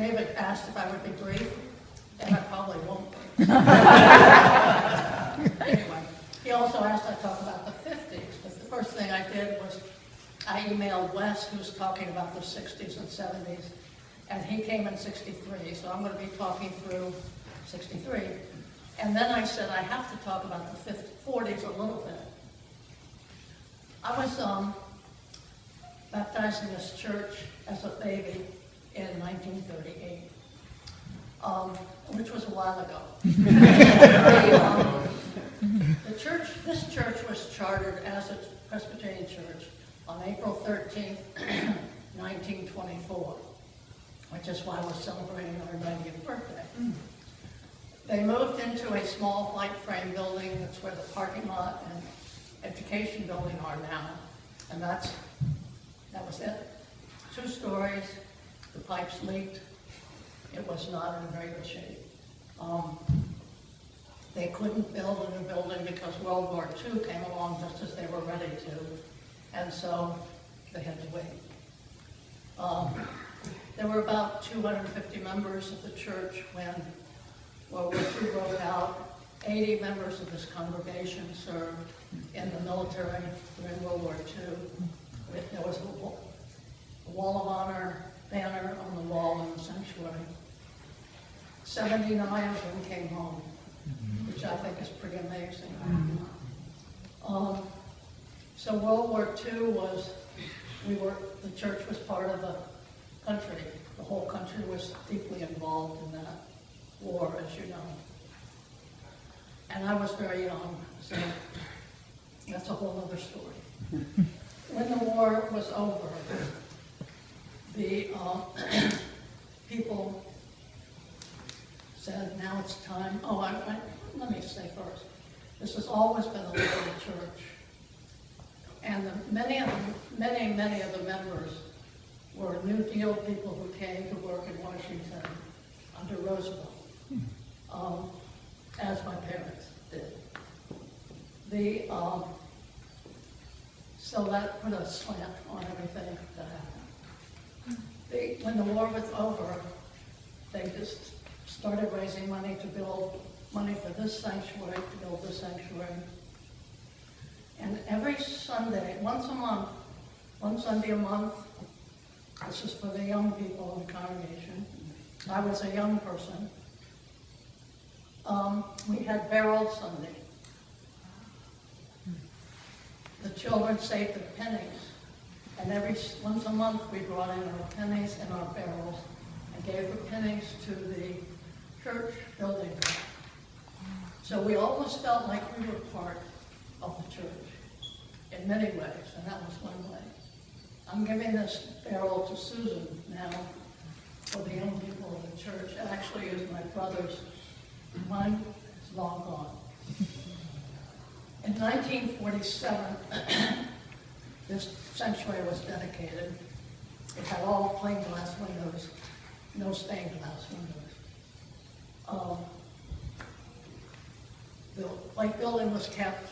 David asked if I would be brief, and I probably won't be. Anyway, he also asked I talk about the 50s, but the first thing I did was I emailed Wes, who was talking about the 60s and 70s, and he came in 63, so I'm going to be talking through 63. And then I said I have to talk about the 40s a little bit. I was baptized in this church as a baby in 1938, which was a while ago. This church was chartered as a Presbyterian church on April 13th, 1924, which is why we're celebrating our 90th birthday. They moved into a small white frame building. That's where the parking lot and education building are now, and that was it. 2 stories, the pipes leaked. It was not in very good shape. They couldn't build a new building because World War II came along just as they were ready to, and so they had to wait. There were about 250 members of the church when World War II broke out. 80 members of this congregation served in the military during World War II. There was a Wall of Honor banner on the wall in the sanctuary. 79 of them came home, which I think is pretty amazing. So World War II the church was part of the country. The whole country was deeply involved in that war, as you know. And I was very young, so that's a whole other story. When the war was over, the people said, now it's time. Let me say first, this has always been a liberal church. And many of the members were New Deal people who came to work in Washington under Roosevelt, as my parents did. So that put a slant on everything that happened. When the war was over, they just started raising money to build money for this sanctuary, to build this sanctuary. And every Sunday, one Sunday a month, this is for the young people in the congregation. I was a young person. We had Barrel Sunday. The children saved their pennies, and once a month we brought in our pennies and our barrels and gave the pennies to the church building. So we always felt like we were part of the church in many ways, and that was one way. I'm giving this barrel to Susan now for the young people of the church. It actually is my brother's. Mine is long gone. In 1947, this sanctuary was dedicated. It had all plain glass windows, no stained glass windows. The white building was kept,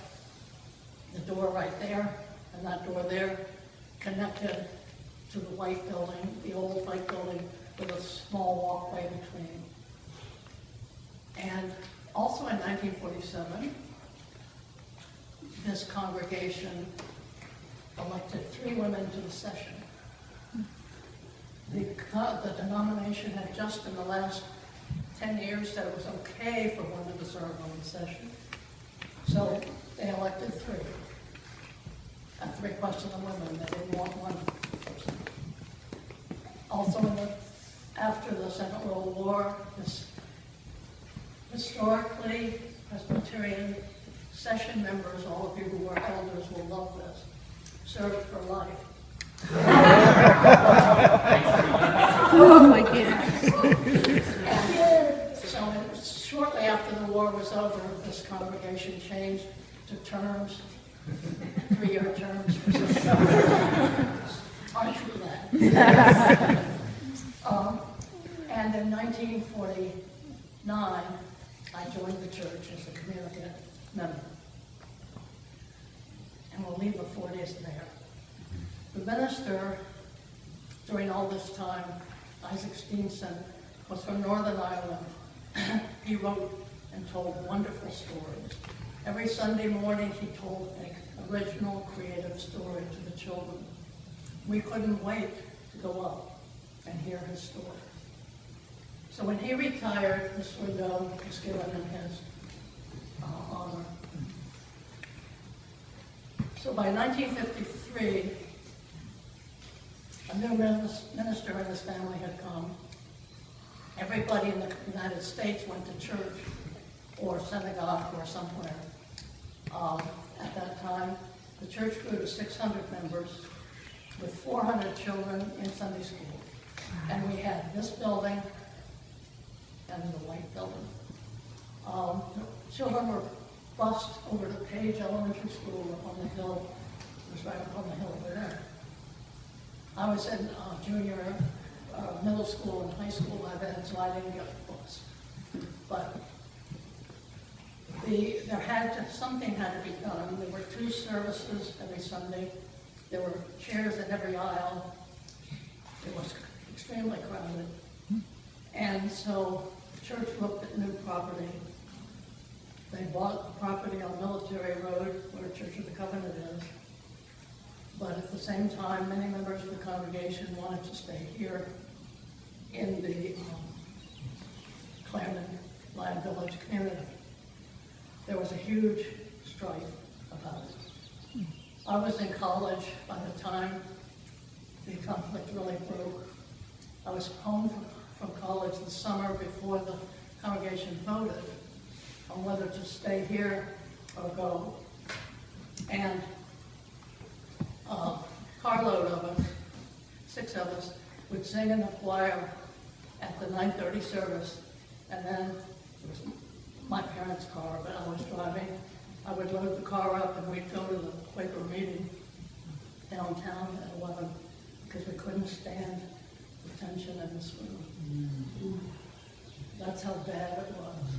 the door right there, and that door there connected to the white building, the old white building, with a small walkway between. And also in 1947, this congregation elected 3 women to the session. The denomination had just in the last 10 years said it was okay for women to serve on the session. So they elected 3. At the request of the women, they didn't want one person. Also, after the Second World War, historically, Presbyterian session members, all of you who are elders will love this, served for life. Oh my goodness. So shortly after the war was over, this congregation changed to terms, 3-year terms. Aren't you glad? And in 1949, I joined the church as a community member. And we'll leave the 40s there. The minister, during all this time, Isaac Steenson, was from Northern Ireland. He wrote and told wonderful stories. Every Sunday morning he told an original, creative story to the children. We couldn't wait to go up and hear his story. So when he retired, this window was given in his honor. So by 1953, a new minister and his family had come. Everybody in the United States went to church or synagogue or somewhere. At that time, the church grew to 600 members with 400 children in Sunday school. And we had this building and the white building. The children were bused over to Page Elementary School up on the hill. It was right up on the hill over there. I was in junior middle school and high school by then, so I didn't get the bus. But something had to be done. There were 2 services every Sunday. There were chairs in every aisle. It was extremely crowded. And so the church looked at new property. They bought the property on Military Road, where Church of the Covenant is. But at the same time, many members of the congregation wanted to stay here in the Clarendon Lion Village community. There was a huge strife about it. I was in college by the time the conflict really broke. I was home from college the summer before the congregation voted on whether to stay here or go. And a carload of us, 6 of us, would sing in the choir at the 9:30 service, and then it was my parents' car, but I was driving. I would load the car up and we'd go to the Quaker meeting downtown at 11 because we couldn't stand the tension in this room. That's how bad it was.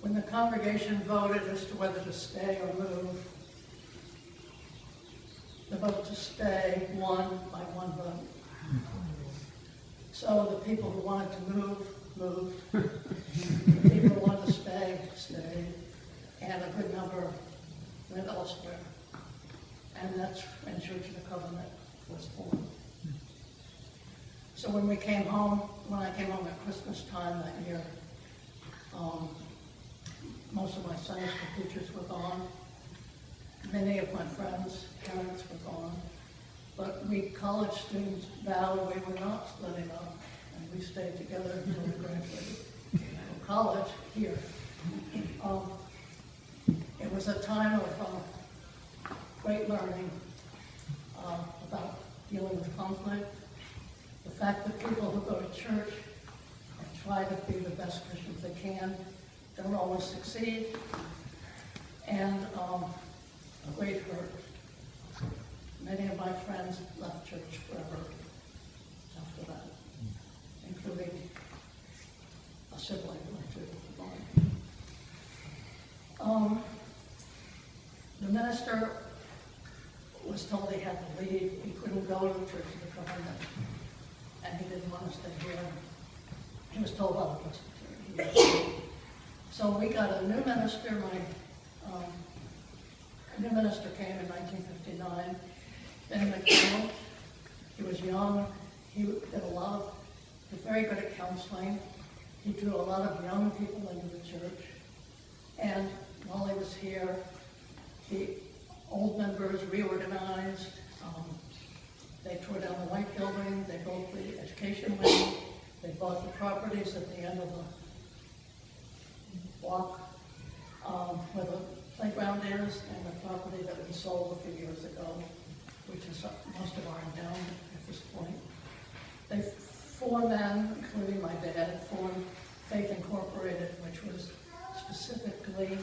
When the congregation voted as to whether to stay or move, the vote to stay won by 1 vote. So the people who wanted to move, moved. The people who wanted to stay, stayed. And a good number went elsewhere. And that's when Church of the Covenant was formed. So when I came home at Christmas time that year, most of my Sunday school teachers were gone. Many of my friends' parents were gone. But we college students vowed we were not splitting up, and we stayed together until we graduated from college here. It was a time of great learning about dealing with conflict. The fact that people who go to church and try to be the best Christians they can don't always succeed, and a great hurt. Many of my friends left church forever after that, including a sibling or 2. The minister was told he had to leave. He couldn't go to the Church of the Covenant, and he didn't want to stay here. He was told by the Presbyterian. So we got a new minister. A new minister came in 1959. Ben McDonald. He was young. He was very good at counseling. He drew a lot of young people into the church. And while he was here, the old members reorganized. They tore down the white building. They built the education wing. They bought the properties at the end of the block where the playground is, and the property that we sold a few years ago, which is most of our endowment at this point. They, 4 men, including my dad, formed Faith Incorporated, which was specifically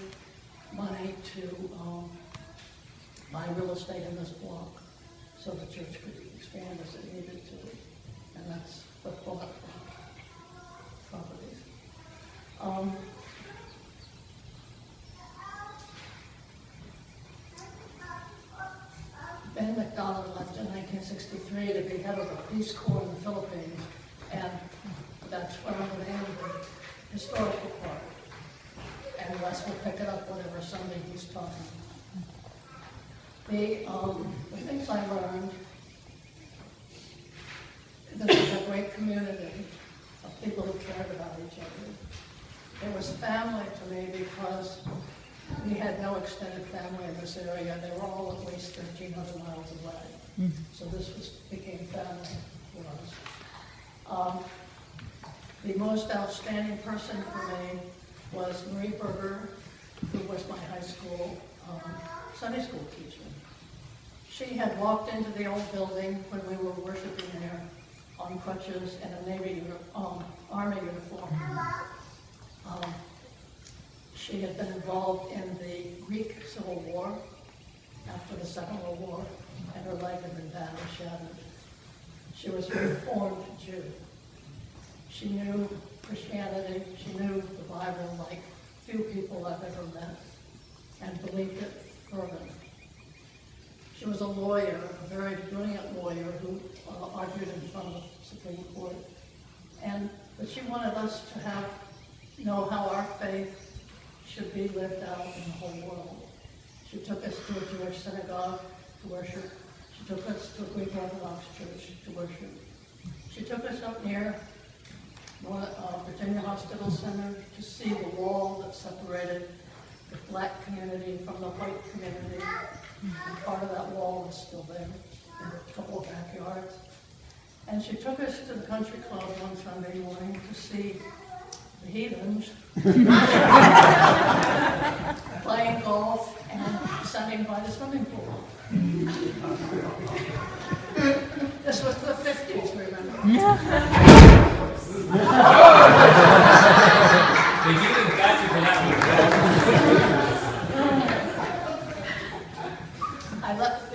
money to buy real estate in this block so the church could expand as it needed to. And that's what bought properties. Ben McDonald left in 1963 to be head of the Peace Corps in the Philippines, And that's where I'm going to end the historical part. And Wes will pick it up whatever Sunday he's talking. The things I learned, this is a great community of people who cared about each other. It was family to me because we had no extended family in this area. They were all at least 1,300 miles away. So this became family for us. The most outstanding person for me was Marie Berger, who was my high school Sunday school teacher. She had walked into the old building when we were worshiping there on crutches and a Army uniform. She had been involved in the Greek Civil War after the Second World War, and her leg had been badly shattered. She was a Reformed Jew. She knew Christianity, she knew the Bible like few people I've ever met, and believed it fervently. She was a lawyer, a very brilliant lawyer who argued in front of the Supreme Court. But she wanted us to know how our faith should be lived out in the whole world. She took us to a Jewish synagogue to worship. She took us to a Greek Orthodox church to worship. She took us up near Virginia Hospital Center to see the wall that separated the black community from the white community. And part of that wall is still there in a couple of backyards. And she took us to the country club one Sunday morning to see the heathens playing golf and sunning by the swimming pool. This was the 50s, remember? The heathens got you for that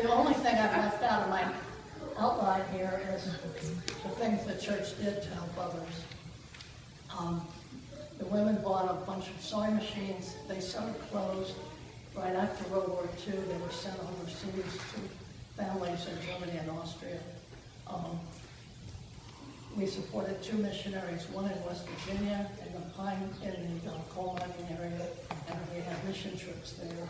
The only thing I've left out of my outline here is the things the church did to help others. The women bought a bunch of sewing machines. They sewed clothes. Right after World War II, they were sent overseas to families in Germany and Austria. We supported 2 missionaries, one in West Virginia in the coal mining area, and we had mission trips there.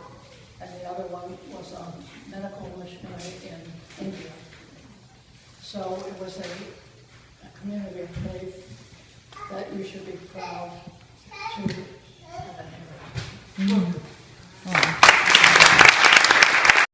And the other one was a medical missionary in India. So it was a community of faith that you should be proud to have inherited.